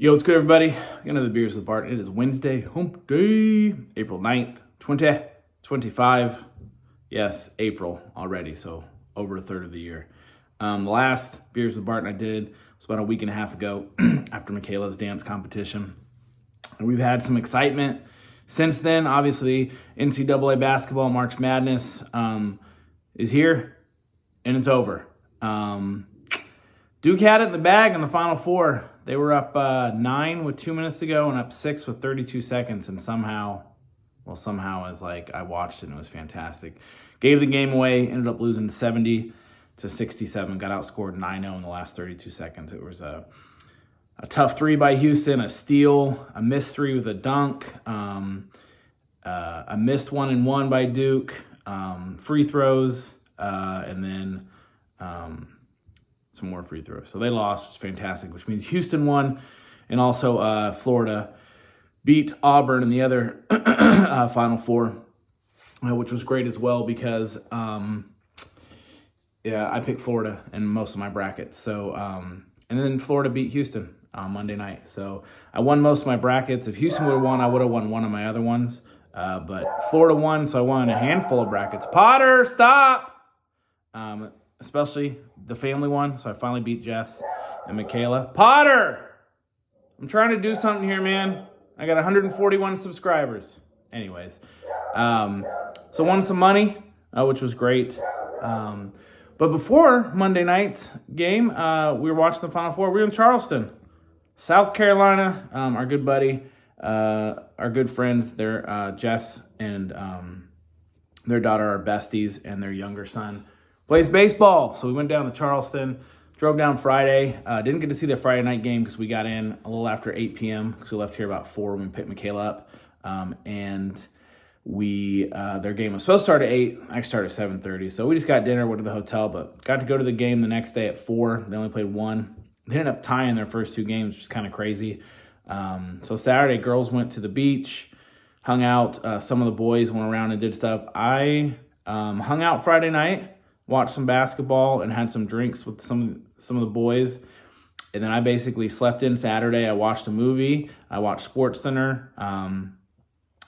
Yo, what's good, everybody? Got another Beers with Barton. It is Wednesday, hump day, April 9th, 2025. Yes, April already, so over a third of the year. The last Beers with Barton I did was about a week and a half ago after Michaela's dance competition. And we've had some excitement since then. Obviously, NCAA Basketball March Madness is here, and it's over. Duke had it in the bag in the Final Four. They were up 9 with 2 minutes to go and up 6 with 32 seconds. And somehow as like I watched it and it was fantastic. Gave the game away, ended up losing 70-67. Got outscored 9-0 in the last 32 seconds. It was a tough three by Houston, a steal, a missed three with a dunk, a missed 1-and-1 by Duke, free throws, and then some more free throws. So they lost, which is fantastic, which means Houston won, and also Florida beat Auburn in the other Final Four, which was great as well because, I picked Florida in most of my brackets. So, and then Florida beat Houston on Monday night. So I won most of my brackets. If Houston would have won, I would have won one of my other ones. But Florida won, so I won a handful of brackets. Potter, stop! Especially the family one, so I finally beat Jess and Michaela. Potter! I'm trying to do something here, man. I got 141 subscribers. Anyways, so won some money, which was great. But before Monday night game, we were watching the Final Four. We were in Charleston, South Carolina. Our good buddy, our good friends, they're Jess and their daughter are besties, and their younger son plays baseball. So we went down to Charleston, drove down Friday. Didn't get to see the Friday night game because we got in a little after 8 p.m. because we left here about 4 when we picked Michaela up. And their game was supposed to start at 8. I started at 7:30. So we just got dinner, went to the hotel, but got to go to the game the next day at 4. They only played one. They ended up tying their first 2 games, which is kind of crazy. So Saturday, girls went to the beach, hung out. Some of the boys went around and did stuff. I hung out Friday night, watched some basketball, and had some drinks with some of the boys. And then I basically slept in Saturday. I watched a movie. I watched SportsCenter.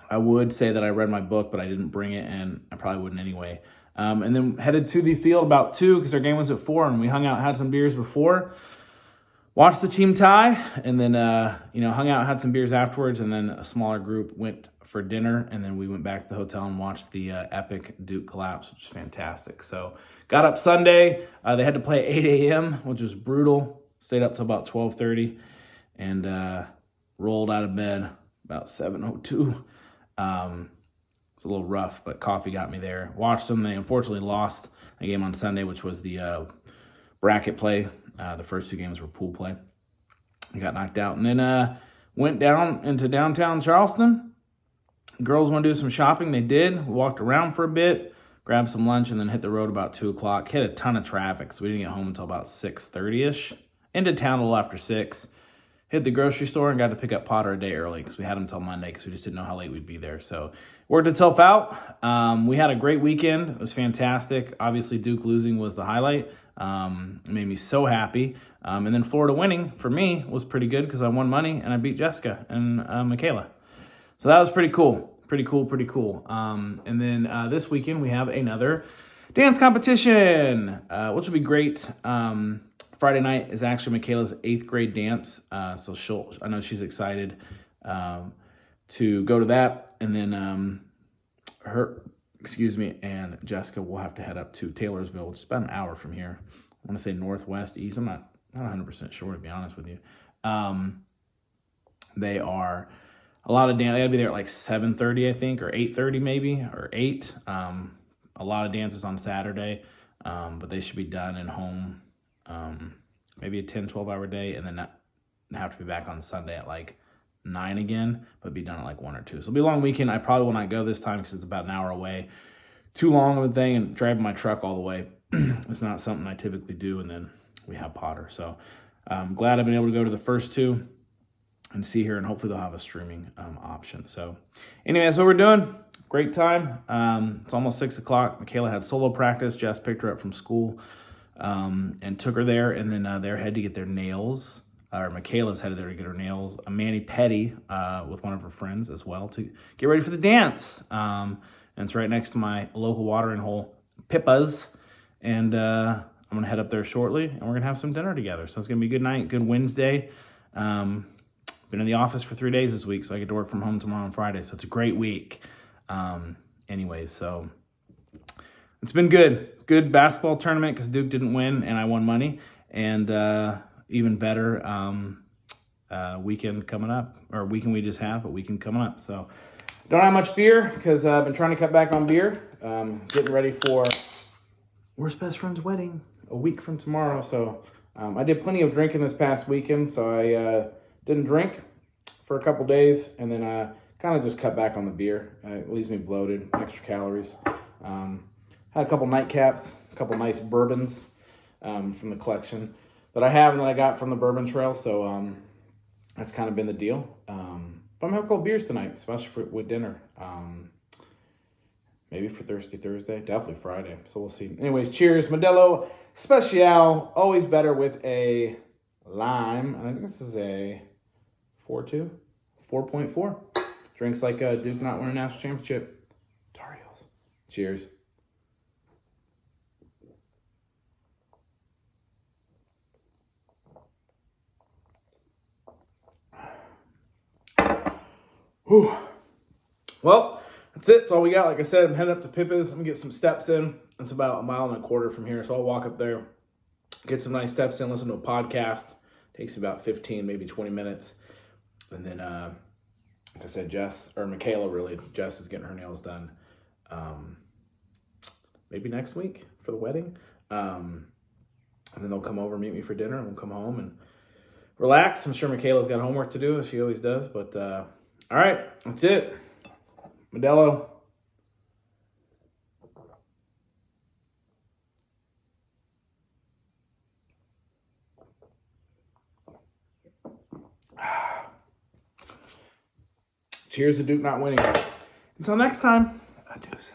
I would say that I read my book, but I didn't bring it, and I probably wouldn't anyway. And then headed to the field about 2 because our game was at 4, and we hung out, had some beers before. Watched the team tie, and then hung out, had some beers afterwards, and then a smaller group went for dinner, and then we went back to the hotel and watched the epic Duke collapse, which was fantastic. So got up Sunday. They had to play at 8 a.m., which was brutal. Stayed up till about 12:30, and rolled out of bed about 7:02. It's a little rough, but coffee got me there. Watched them. They unfortunately lost a game on Sunday, which was the bracket play. The first 2 games were pool play. I got knocked out. And then went down into downtown Charleston. Girls want to do some shopping. They did. We walked around for a bit, grabbed some lunch, and then hit the road about 2 o'clock. Hit a ton of traffic, so we didn't get home until about 6:30-ish. Into town a little after 6. Hit the grocery store and got to pick up Potter a day early because we had him until Monday because we just didn't know how late we'd be there. So worked itself out. We had a great weekend. It was fantastic. Obviously, Duke losing was the highlight. It made me so happy. And then Florida winning for me was pretty good because I won money and I beat Jessica and Michaela. So that was pretty cool. Pretty cool. And then this weekend we have another dance competition, which will be great. Friday night is actually Michaela's 8th grade dance. So I know she's excited to go to that. And then and Jessica will have to head up to Taylorsville, which is about an hour from here. I want to say northwest, east. I'm not 100% sure, to be honest with you. They are a lot of dance. They got to be there at like 7:30, I think, or 8:30 maybe, or 8. A lot of dances on Saturday, but they should be done and home maybe a 10, 12-hour day, and then not have to be back on Sunday at like 9 again, but be done at like 1 or 2. So it'll be a long weekend. I probably will not go this time because it's about an hour away. Too long of a thing, and driving my truck all the way. It's not something I typically do, and then we have Potter. So I'm glad I've been able to go to the first 2 and see her, and hopefully they'll have a streaming option. So anyway, that's what we're doing. Great time. It's almost 6 o'clock. Michaela had solo practice. Jess picked her up from school and took her there, and then they're headed to get their nails or Michaela's headed there to get her nails. Manny Petty with one of her friends as well to get ready for the dance. And it's right next to my local watering hole, Pippa's. And I'm going to head up there shortly, and we're going to have some dinner together. So it's going to be a good night, good Wednesday. Been in the office for 3 days this week, so I get to work from home tomorrow and Friday. So it's a great week. Anyways, so it's been good. Good basketball tournament because Duke didn't win, and I won money. And even better weekend coming up, or weekend we just had, but weekend coming up. So don't have much beer because I've been trying to cut back on beer. Getting ready for worst best friend's wedding a week from tomorrow. So I did plenty of drinking this past weekend, so I didn't drink for a couple days, and then kind of just cut back on the beer. It leaves me bloated, extra calories. Had a couple nightcaps, a couple nice bourbons from the collection that I have and that I got from the Bourbon Trail. So that's kind of been the deal. But I'm having a couple beers tonight, especially with dinner. Maybe for Thirsty Thursday, definitely Friday. So we'll see. Anyways, cheers. Modelo Especial, always better with a lime. And I think this is a 4.2, 4.4. Drinks like Duke not winning a national championship. Tar Heels. Cheers. Whew. Well, that's it. That's all we got. Like I said, I'm heading up to Pippa's. I'm going to get some steps in. It's about 1.25 miles from here, so I'll walk up there, get some nice steps in, listen to a podcast. Takes about 15, maybe 20 minutes. And then, like I said, Jess is getting her nails done maybe next week for the wedding. And then they'll come over and meet me for dinner, and we'll come home and relax. I'm sure Michaela's got homework to do, as she always does. But, all right, that's it. Modelo. Cheers to Duke not winning. Until next time, adios.